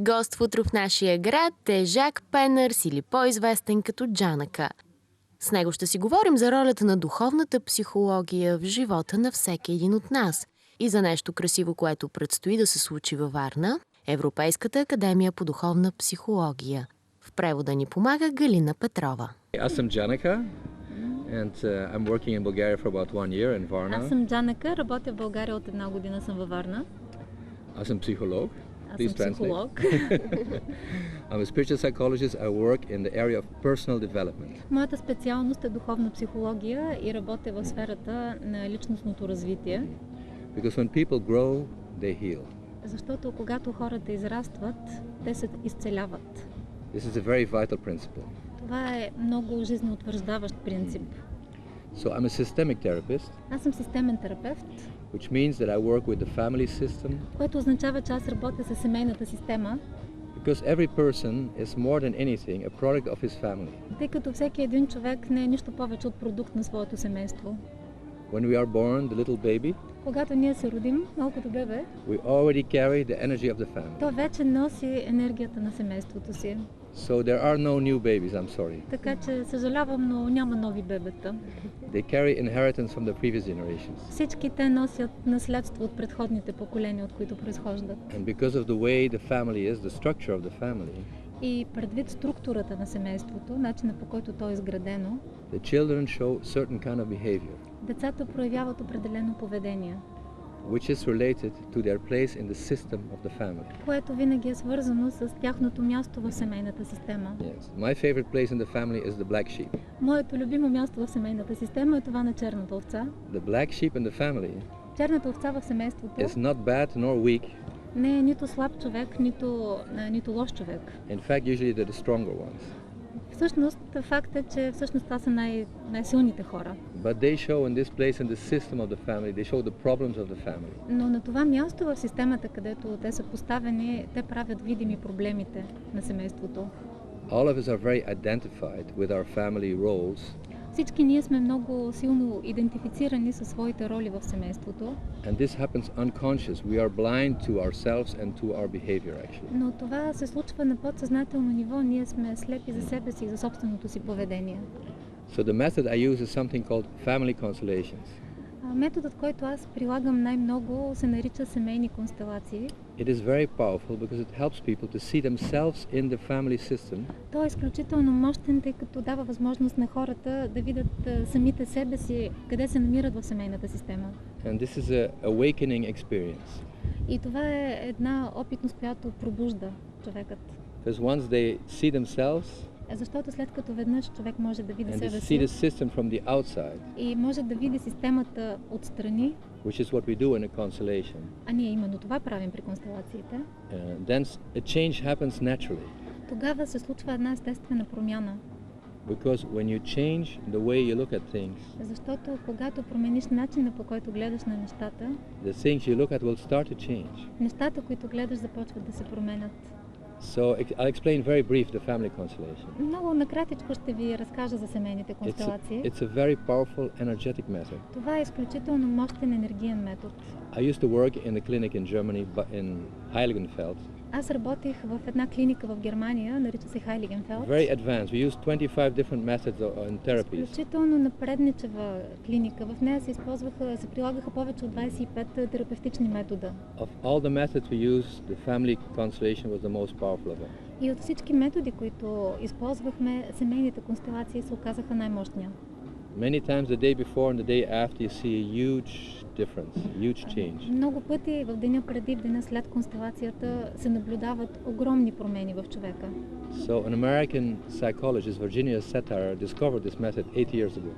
Гост в утро в нашия град е Жак Пенърс или по-известен като Джанака. С него ще си говорим за ролята на духовната психология в живота на всеки един от нас и за нещо красиво, което предстои да се случи във Варна – Европейската академия по духовна психология. В превода ни помага Галина Петрова. Аз съм Джанака and I'm working in Bulgaria for about 1 year in Varna. Аз съм Джанака, работя в България от 1 година, съм във Варна. Аз съм психолог. Аз съм психолог. I'm a spiritual psychologist. I work in the area of personal development. Моята специалност е духовна психология и работя в сферата на личностното развитие. Because when people grow, they heal. Защото когато хората израстват, те се изцеляват. This is a very vital principle. Това е много жизнеутвърждаващ принцип. So I'm a systemic therapist. Аз съм системен терапевт, Which means that I work with the family system. което означава, че аз работя с семейната система, Because every person is more than anything a product of his family. тъй като всеки един човек не е нищо повече от продукт на своето семейство. When we are born, the little baby, Когато ние се родим, малкото бебе, we already carry the energy of the family. то вече носи енергията на семейството си. So there are no new babies, I'm sorry. Така че съжалявам, но няма нови бебета. They carry inheritance from the previous generations. Всички те носят наследство от предходните поколения, от които произхождат. And because of the way the family is, the structure of the family, И предвид структурата на семейството, начина по който то е изградено, the children show certain kind of behavior, децата проявяват определено поведение, which is related to their place in the system of the family. което винаги е свързано с тяхното място в семейната система. Yes. My favorite place in the family is the black sheep. Моето любимо място в семейната система е това на черната овца. The black sheep in the family Черната овца в семейството is not bad nor weak. не е нито слаб човек, нито лош човек. In fact, usually they're the stronger ones. Всъщност, факт е, че всъщност това са най-силните хора. But they show in this place in the system of the family, they show the problems of the family. Но на това място в системата, където те са поставени, те правят видими проблемите на семейството. All of us are very identified with our family roles. Всички ние сме много силно идентифицирани със своите роли в семейството. And this happens unconscious. We are blind to ourselves and to our behavior actually. Но това се случва на подсъзнателно ниво. Ние сме слепи за себе си и за собственото си поведение. So the method I use is something called family constellations. Методът, който аз прилагам най-много, се нарича семейни констелации. It is very powerful because it helps people to see themselves in the family system. Той е изключително мощен, тъй като дава възможност на хората да видят самите себе си, къде се намират в семейната система. And this is a awakening experience. И това е една опитност, която пробужда човекът. Because once they see themselves Защото след като веднъж човек може да види and they себе see the си system from the outside, и може да види системата отстрани, which is what we do in a constellation, а ние именно това правим при констелациите, then a change happens naturally. тогава се случва една естествена промяна. Because when you change the way you look at things, Защото когато промениш начина, по който гледаш на нещата, the things you look at will start to change. нещата, които гледаш, започват да се променят. So I'll explain very brief the family constellation. Много накратичко ще ви разкажа за семейните констелации. It's a very powerful energetic method. Това е изключително мощен енергиен метод. I used to work in a clinic in Germany, but in Heiligenfeld. Аз работих в една клиника в Германия, нарича се Heiligenfeld. Very advanced. We used 25 different methods in therapies. Изключително напредничева клиника. В нея се прилагаха повече от 25 терапевтични метода. Of all the methods we used, the family constellation was the most powerful of them. И от всички методи, които използвахме, семейните констелации се оказаха най-мощния. Many times the day before and the day after you see a huge difference, huge change. Много пъти в деня преди, в деня след констелацията се наблюдават огромни промени в човека. So an American psychologist, Virginia Satir, discovered this method 8 years ago.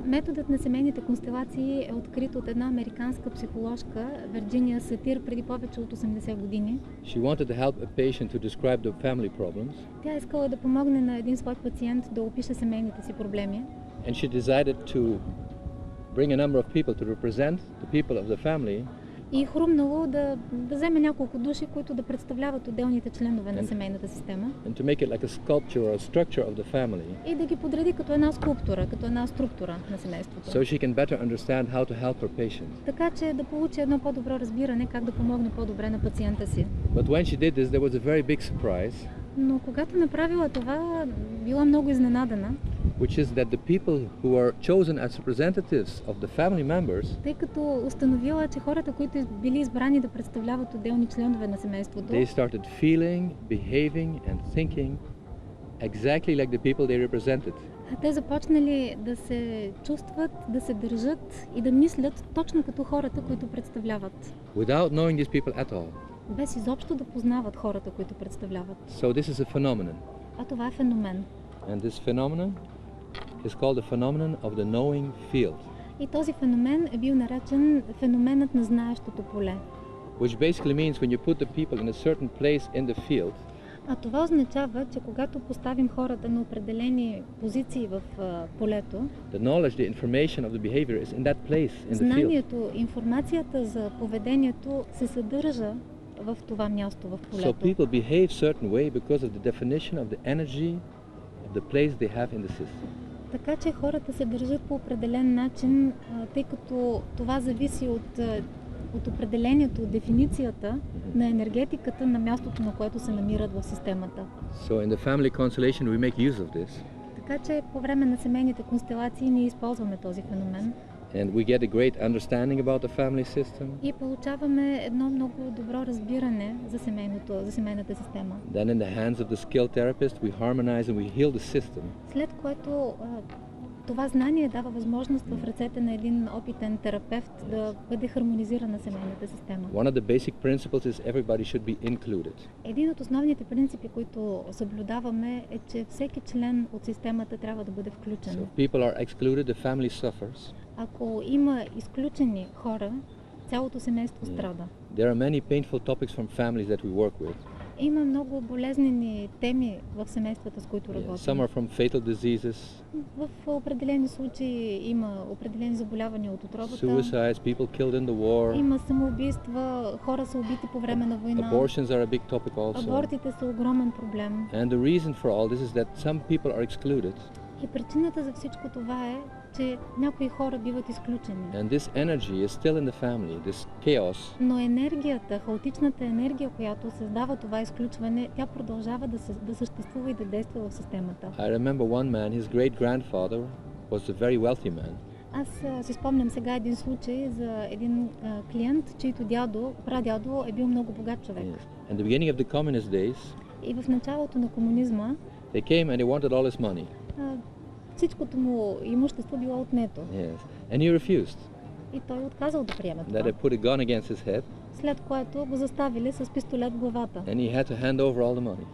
Методът на семейните констелации е открит от една американска психоложка, Вирджиния Сатир, преди повече от 80 години. She wanted to help a patient to describe the family problems, Тя искала да помогне на един свой пациент да опише семейните си проблеми. and she decided to bring a number of people to represent the people of the family И хрумнало да вземе няколко души, които да представляват отделните членове на семейната система and to make it like a sculpture or a structure of the family, и да ги подреди като една скулптура, като една структура на семейството. so she can better understand how to help her patient. Така че да получи едно по-добро разбиране как да помогне по-добре на пациента си. But when she did this, there was a very big surprise, Но когато направила това, била много изненадана, which is that the people who are chosen as representatives of the family members, тъй като установила, че хората, които били избрани да представляват отделни членове на семейството, they started feeling, behaving and thinking exactly like the people they represented. те започнали да се чувстват, да се държат и да мислят точно като хората, които представляват, Without knowing these people at all. без изобщо да познават хората, които представляват. So this is a phenomenon. А това е феномен. And this phenomenon is called the phenomenon of the knowing field, И този феномен е бил наречен феноменът на знаещото поле. which basically means when you put the people in a certain place in the field, А това означава, че когато поставим хората на определени позиции в полето, the knowledge, the information of the behavior is in that place in the field. знанието, информацията за поведението се съдържа в това място в So полето. people behave certain way because of the definition of the energy of the place they have in the system. Така че хората се държат по определен начин, тъй като това зависи от определението, от дефиницията на енергетиката на мястото, на което се намират в системата. So in the family constellation we make use of this, Така че по време на семейните констелации ние използваме този феномен and we get a great understanding about the family system. и получаваме едно много добро разбиране за семейната система. Then in the hands of the skilled therapist we harmonize and we heal the system. След което това знание дава възможност в ръцете на един опитен терапевт да бъде хармонизирана семейната система. One of the basic principles is everybody should be included. Един от основните принципи, които съблюдаваме, е, че всеки член от системата трябва да бъде включен. So if people are excluded, the family suffers. Ако има изключени хора, цялото семейство страда. There are many painful topics from families that we work with. Има много болезнени теми в семействата, с които Some работим. are from fatal diseases, В определени случаи има определени заболявания от отробата. suicides, people killed in the war. Има самоубийства, хора са убити по време на война. Abortions are a big topic also. Абортите са огромен проблем. And the reason for all this is that some people are excluded, И причината за всичко това е, че някои хора биват изключени. and this energy is still in the family, this chaos. Но енергията, хаотичната енергия, която създава това изключване, тя продължава да съществува и да действа в системата. I remember one man, his great-grandfather was a very wealthy man. Аз си спомням сега един случай за един клиент, чийто прадядо е бил много богат човек. Yes. In the beginning of the communist days, И в началото на комунизма they came and they wanted all his money. всичкото му имущество било отнето. Yes. And he refused. И той отказал да приеме That това. they put a gun against his head, След което го заставили с пистолет в главата. and he had to hand over all the money.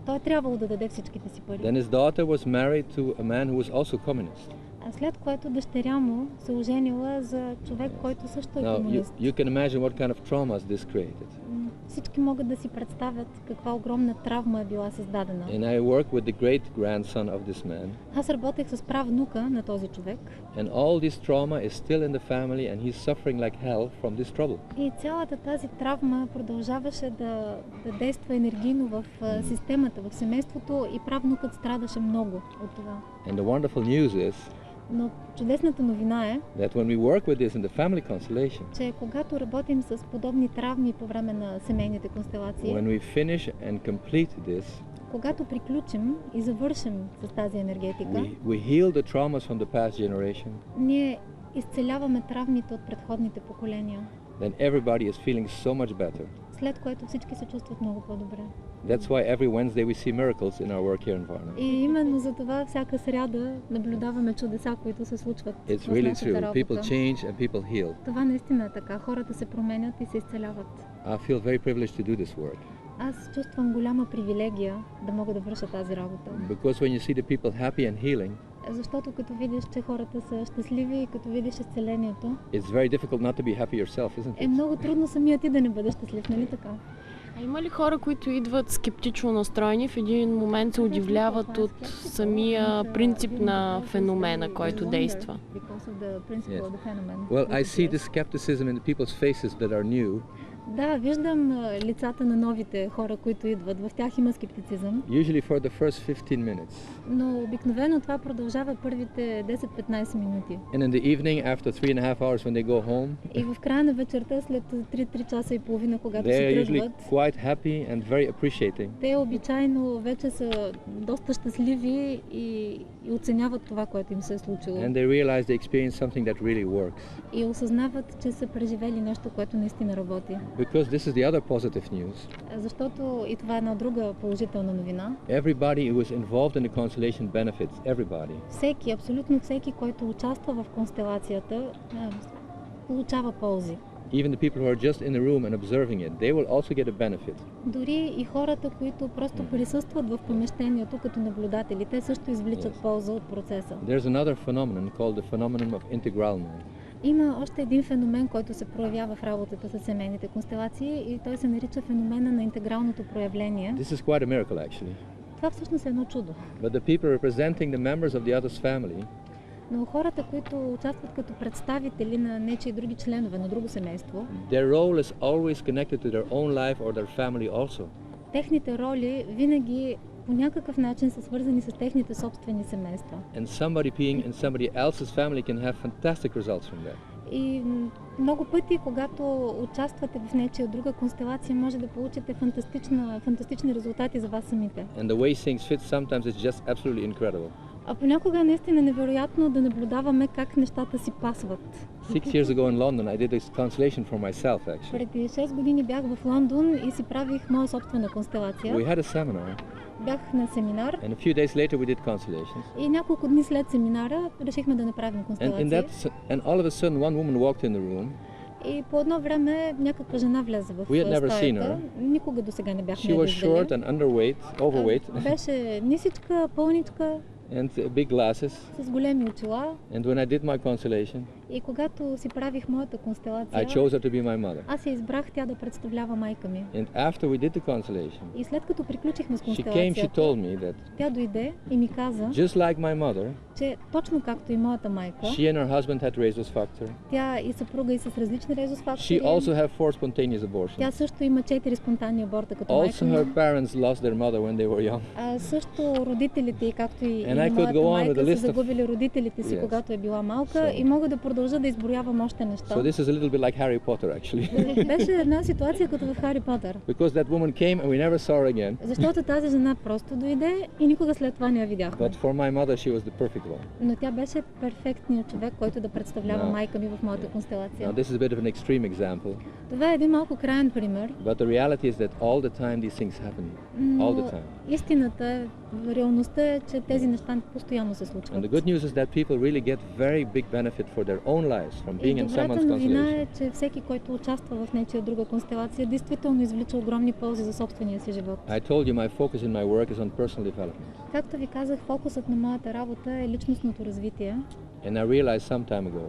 Той трябвало да даде всичките си пари. Then his daughter was married to a man who was also communist. А след което дъщеря му се оженила за човек, който също е Now, комунист. you can imagine what kind of traumas this created. Всички могат да си представят каква огромна травма е била създадена. And I work with the great-grandson of this man. Аз работех с правнука на този човек And all this trauma is still in the family and he's suffering like hell from this trouble. и цялата тази травма продължаваше да действа енергийно в системата, в семейството и правнукът страдаше много от това. And the wonderful news is Но чудесната новина е, that when we work with this in the family constellation, че когато работим с подобни травми по време на семейните констелации, when we finish and complete this, когато приключим и завършим с тази енергетика, we heal the traumas from the past generation, ние изцеляваме травмите от предходните поколения, then everybody is feeling so much better. след което всички се чувстват много по-добре. That's why every Wednesday we see miracles in our work here in Varna. И именно за това всяка сряда наблюдаваме чудеса, които се случват It's в really нашата true. работа. People change and people heal. Това наистина е така. Хората се променят и се изцеляват. I feel very privileged to do this work Аз чувствам голяма привилегия да мога да върша тази работа. because when you see the people happy and healing, Защото като видиш, че хората са щастливи и като видиш изцелението, it's very difficult not to be happy yourself, isn't е it? много трудно самият ти да не бъдеш щастлив, нали така? А има ли хора, които идват скептично настроени, в един момент се удивляват от самия принцип на феномена, който действа? Well, I see the skepticism in the people's faces that are new. Да, виждам лицата на новите хора, които идват. В тях има скептицизъм. Usually for the first 15 minutes. Но обикновено това продължава първите 10-15 минути. And in the evening, after 3.5 hours when they go home, И в края на вечерта, след 3 часа и половина, когато they се are usually тръгват, quite happy and very appreciating. те обичайно вече са доста щастливи и оценяват това, което им се е случило. And they realize they experience something that really works. И осъзнават, че са преживели нещо, което наистина работи. Because this is the other positive news. Защото и това е една друга положителна новина. Everybody who is involved in the constellation benefits. Everybody. Всеки, абсолютно всеки, който участва в констелацията, получава ползи. Even the people who are just in the room and observing it, they will also get a benefit. Дори и хората, които просто присъстват в помещението като наблюдатели, те също извличат полза от процеса. There's another phenomenon called the phenomenon of integralment. Има още един феномен, който се проявява в работата с семейните констелации и той се нарича феномена на интегралното проявление. This is quite a miracle actually. Това всъщност е едно чудо. But the people representing the members of the other's family, Но хората, които участват като представители на нечии други членове на друго семейство, their role is always connected to their own life or their family also. техните роли винаги по някакъв начин са свързани с техните собствени семейства. And somebody being in somebody else's family can have fantastic results from that. И много пъти, когато участвате в нечия друга констелация, може да получите фантастични резултати за вас самите. And the way things fit sometimes is just absolutely incredible. А понякога е наистина невероятно да наблюдаваме как нещата си пасват. 6 years ago in London, I did this constellation for myself actually. Преди 6 години бях в Лондон и си правих моя собствена констелация. We had a seminar, Бях на семинар and a few days later we did constellations. и няколко дни след семинара решихме да направим And констелация. all of a sudden one woman walked in the room. И по едно време някаква жена влезе в We had never seen стаята. her. Никога до сега не She бяхме я was short виждали. and overweight, Беше нисичка, пълничка, and big glasses. с големи очила. And when I did my constellation, И когато си правих моята констелация, I chose her to be my mother. аз я избрах тя да представлява майка ми. And after we did the constellation, И след като приключихме с she told констелацията, me that тя дойде и ми каза, just like my mother, че точно както и моята майка, she and her husband had rhesus factor. тя и съпруга и с различни резус She фактори. also had 4 spontaneous Тя abortions. също има 4 спонтанни аборта като Also майка her ми. parents lost their mother when they were young. А също родителите, както и And I could моята go on with майка, a са list of- загубили родителите си, Yes. когато е била малка. So- И мога да продължа да изброявам още неща. So this is a little bit like Harry Potter actually. Беше една ситуация като в Хари Потър. Because that woman came and we never saw her again. Защото тази жена просто дойде и никога след това не я видяхме. But for my mother she was the perfect one. Но тя беше перфектният човек, който да представлява No. майка ми в моята констелация. Now this is a bit of an extreme example, Това е един малко краен пример. but the reality is that all the time these things happen. All the Но time. истината е, реалността е, че тези неща постоянно се And случват. the good news is that people really get very big benefit for their own lives from И being in добрата someone's новина constellation. е, че всеки, който участва в нечия друга констелация, действително извлича огромни ползи за собствения си живот. I told you my focus in my work is on personal development. Както ви казах, фокусът на моята работа е личностното развитие. And I realized some time ago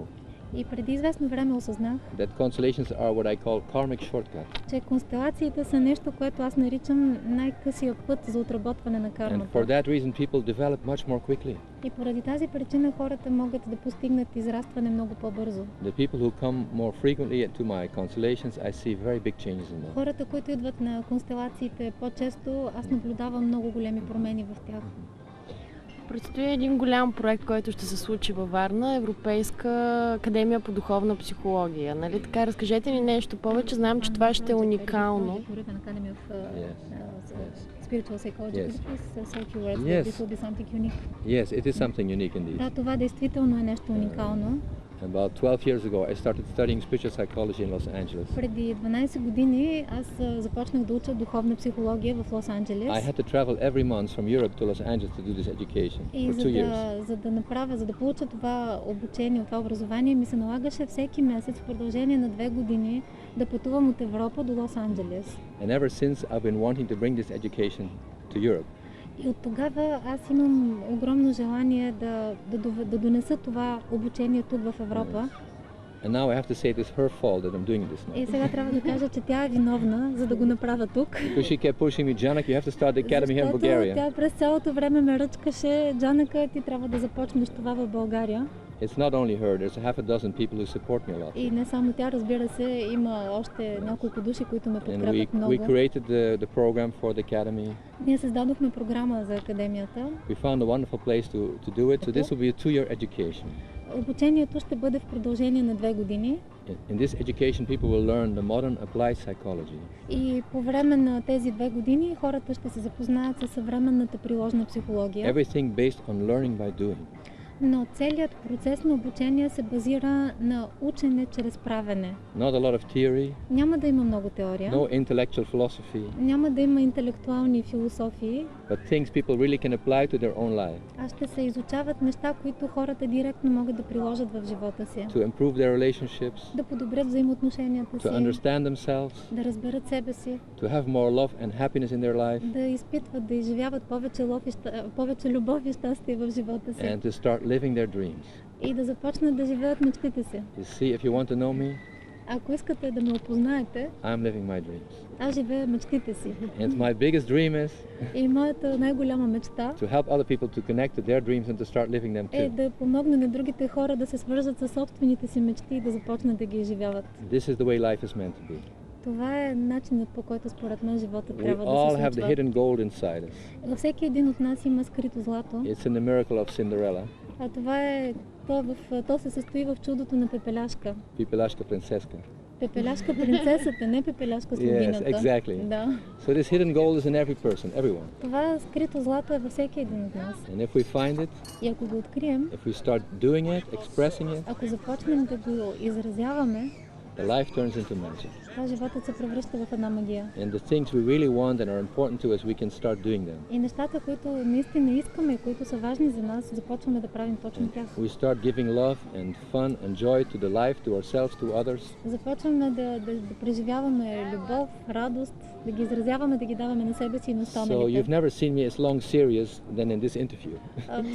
И преди известно време осъзнах, that constellations are what I call karmic shortcut. че констелациите са нещо, което аз наричам най-късия път за отработване на And for кармата. that reason people develop much more quickly. И поради тази причина хората могат да постигнат израстване много по-бързо. The people who come more frequently to my constellations, I see very big changes in them. Хората, които идват на констелациите по-често, аз наблюдавам много големи промени в тях. Предстои един голям проект, който ще се случи във Варна, Европейска академия по духовна психология. Нали така, разкажете ни нещо повече. Знам, че това ще е уникално. Spiritual psychology. Yes. Could you please say a few words that Yes. this will be something unique? Yes, it is something unique indeed. Да, това действително е нещо уникално. About 12 years ago, I started studying spiritual psychology in Los Angeles. Преди 12 години аз започнах да уча духовна психология в Лос Анджелес. I had to travel every month from Europe to Los Angeles to do this education И for 2 years. за да получа това обучение, това образование, ми се налагаше всеки месец в продължение на 2 години да пътувам от Европа до Лос Анджелес. And ever since, I've been wanting to bring this education to Europe. И от тогава аз имам огромно желание да донеса това обучение тук в Европа. And now I have to say it is her fault that I'm doing this now. И сега трябва да кажа, че тя е виновна, за да го направя тук. Because she kept pushing me, Janak, you have to start the academy here in Защото Bulgaria. тя през цялото време ме ръчкаше, Джанака, ти трябва да започнеш това в България. It's not only her, there's a half a dozen people who support me a lot. И не само тя, разбира се, има още няколко души, които ме And подкрепят много. we created the program for the academy. Ние създадохме програма за академията. We found a wonderful place to do it. So this will be a 2-year education. Обучението ще бъде в продължение на 2 години. In this education, people will learn the modern applied psychology. И по време на тези 2 години хората ще се запознаят със съвременната приложна психология. Everything based on learning by doing. Но целият процес на обучение се базира на учене чрез правене. Not a lot of theory, Няма да има много теория, no intellectual philosophy, няма да има интелектуални философии, but things people really can apply to their own life а ще се изучават неща, които хората директно могат да приложат в живота си. to improve their relationships, Да подобрят взаимоотношенията си, to understand themselves, да разберат себе си, to have more love and happiness in their life, да изпитват, да изживяват повече любов и щастие в живота си and to start living their dreams. и да започнат да живеят мечтите си. You see, if you want to know me, Ако искате да ме опознаете, I'm living my dreams. аз живея мечтите си. And my biggest dream is И моята най-голяма мечта to help other people to connect to their dreams and to start living them е too. да помогне на другите хора да се свържат със собствените си мечти и да започнат да ги изживяват. This is the way life is meant to be. Това е начинът, по който според мен живота We трябва да all се have the случва. hidden gold inside us. Във всеки един от нас има скрито злато, It's in the miracle of Cinderella, а това е, то се състои в чудото на пепеляшка. Pipelashka Princeska. Пепеляшка принцесата, не пепеляшка слугинята. Yes, exactly. Да. So this hidden gold is in every person, everyone. Това скрито злато е във всеки един от нас. And if we find it, И ако го открием, if we start doing it, expressing it, ако започнем да го изразяваме, the life turns into magic. това животът се превръща в една магия. And the things we really want and are important to us, we can start doing them. И нещата, които наистина искаме, които са важни за нас, започваме да правим точно тях. We start giving love and fun and joy to the life, to ourselves, to others. Започваме да преживяваме любов, радост, да ги изразяваме, да ги даваме на себе си и на So останалите. you've never seen me as long serious than in this interview.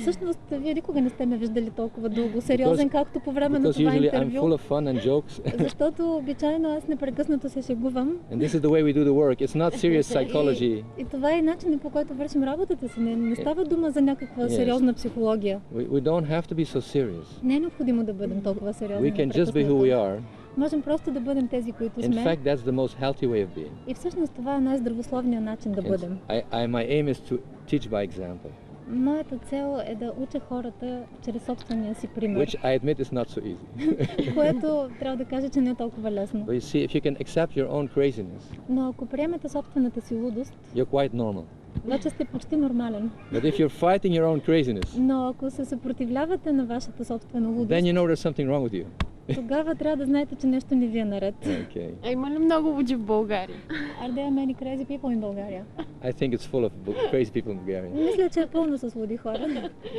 Всъщност, вие никога не сте ме виждали толкова дълго сериозен, както по време на Because това usually I'm интервю. full of fun and jokes. Защото обичайно аз непрекъснато се шегувам. And this is the way we do the work. It's not serious psychology. И това е начинът, по който вършим работата си. Не става дума за някаква Yes. сериозна психология. We don't have to be so serious. Не е необходимо да бъдем толкова сериозни. We can just be who we are. Можем просто да бъдем тези, които In сме. fact, that's the most healthy way of being. И всъщност това е най-здравословният начин да And бъдем. my aim is to teach by example, Моята цел е да уча хората чрез собствения си пример, which I admit is not so easy. което трябва да кажа, че не е толкова лесно. But you see, if you can accept your own craziness, Но ако приемете собствената си лудост, you're quite normal. вече сте почти нормален. But if you're fighting your own craziness, Но ако се съпротивлявате на вашата собствена then лудост, you know there's something wrong with you. тогава трябва да знаете, че нещо не ви е наред. Okay. А има ли много луди в България? Are there many crazy people in България? I think it's full of crazy people in Bulgaria, Мисля, че е пълно с луди хора,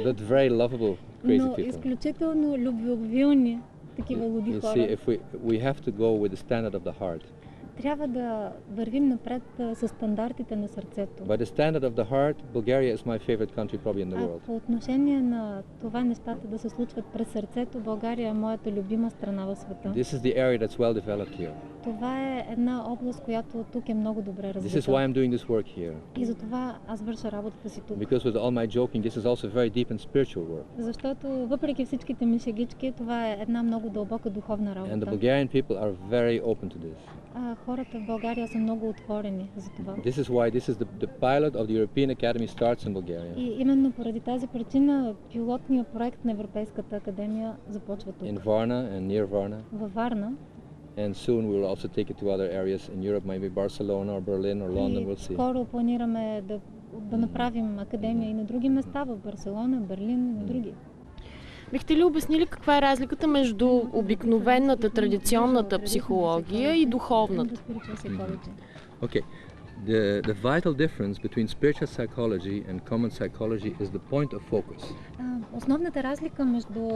but very lovable crazy но people. изключително любвеобилни такива луди You хора. see, if we have to go with the standard of the heart. Трябва да вървим напред с стандартите на сърцето. By the standard of the heart, Bulgaria is my favorite country probably in the А world. по отношение на това нещата да се случват през сърцето, България е моята любима страна в света. This is the area that's well developed here. Това е една област, която тук е много добре This is развита. why I'm doing this work here. И затова аз върша работата си тук. Because with all my joking, this is also very deep and spiritual work. Защото въпреки всичките ми шегички, това е една много дълбока духовна And the работа. Bulgarian people are very open to this. А хората в България са много отворени за това. This is why this is the pilot of the European Academy starts in Bulgaria. И именно поради тази причина пилотният проект на Европейската академия започва тук. In Varna and near Varna. Във Варна. And soon we will also take it to other areas in Europe, maybe Barcelona or Berlin or London, И we'll see. скоро планираме да направим академия и на други места, в Барселона, Берлин и на други. Бихте ли обяснили каква е разликата между обикновената, традиционната психология и духовната? Okay. The vital difference between spiritual psychology and common psychology is the point of focus. Основната разлика между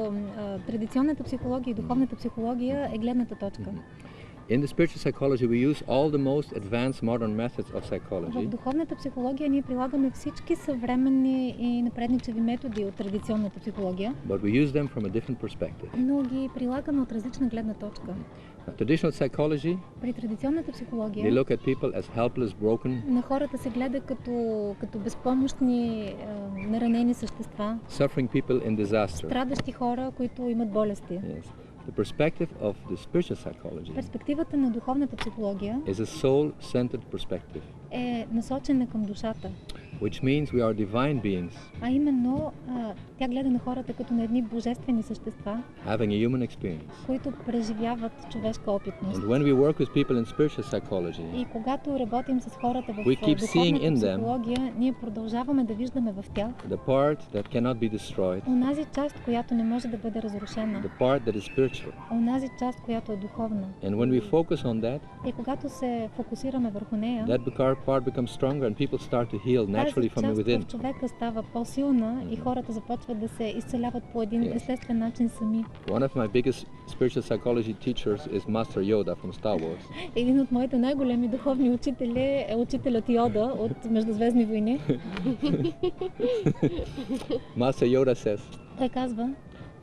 традиционната психология и духовната психология е гледната точка. In the spiritual psychology, we use all the most advanced modern methods of В psychology, духовната психология ние прилагаме всички съвременни и напредничеви методи от традиционната психология, but we use them from a different perspective. но ги прилагаме от различна гледна точка. Now, traditional psychology, При традиционната they психология look at people as helpless, broken, на хората се гледа като безпомощни, наранени същества, suffering people in disaster. страдащи хора, които имат болести. Yes. The perspective of the spiritual psychology Перспективата на духовната психология is a soul-centered perspective, е насочена към душата, which means we are divine beings а именно тя гледа на хората като на едни божествени същества, having a human experience. които преживяват човешка опитност. And when we work with people in spiritual psychology, И когато работим с хората в We keep seeing духовната in them психология, ние продължаваме да виждаме в тях the part that cannot be destroyed, онази част, която не може да бъде разрушена, the part that is spiritual. онази част, която е духовна. And when we focus on that, И когато се фокусираме върху нея, that part becomes stronger and people start to heal тази naturally from част within. в човека става по-силна и хората започват да се изцеляват по един Yes. естествен начин сами. One of my biggest spiritual psychology teachers is Master Yoda from Star Wars. Един от моите най-големи духовни учители е учителят Йода от Междузвездни войни. Master Yoda says, Той казва,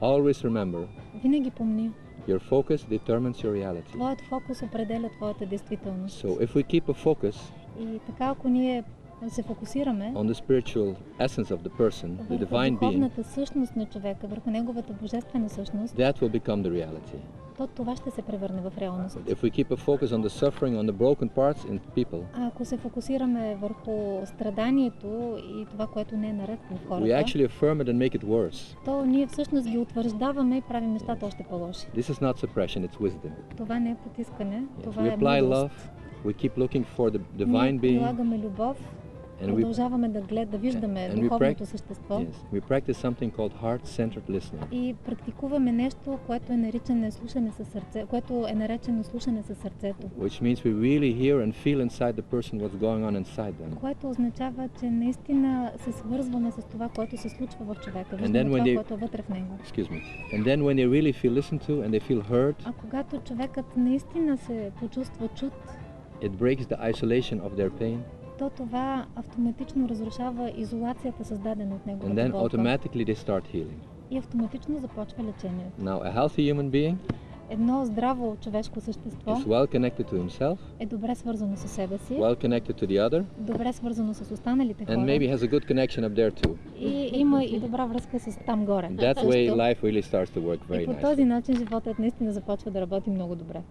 always remember, винаги помни, your focus determines your reality. твоят фокус определя твоята действителност. So if we keep a focus И така, ако ние се фокусираме on the spiritual essence of the person, the върху divine being, духовната същност на човека, върху неговата божествена същност, that will become the reality. то това ще се превърне в реалност. If we keep a focus on the suffering, on the broken parts in people, А ако се фокусираме върху страданието и това, което не е наред в we хората, actually affirm it and make it worse. то ние всъщност ги утвърждаваме и правим нещата още по-лоши. This is not suppression, it's wisdom. Това не е потискане, Yes. това We е apply мъдрост. love, we keep looking for the divine Ние being, прилагаме любов, and we, продължаваме да виждаме and we духовното същество yes, we practice something called heart-centered listening. и практикуваме нещо, което е наричано слушане със сърце, което е наречено слушане със сърцето, Which means we really hear and feel inside the person what's going on inside them. което означава, че наистина се свързваме с това, което се случва в човека, then виждаме when това, they- което е вътре в него. Excuse me. And then when they really feel listened to and they feel heard, А когато човекът наистина се почувства чут, it breaks the isolation of their pain, то това автоматично разрушава изолацията, създадена от and неговата then болка, automatically they start healing. и автоматично започва лечението. Now, a healthy human being Едно здраво човешко същество is well connected to himself, е добре свързано с себе си, well connected to the other, добре свързано с останалите and хора maybe has a good connection up there too. и има и добра връзка с там горе. That way също. life really starts to work И very по nicely. този начин животът наистина започва да работи много добре.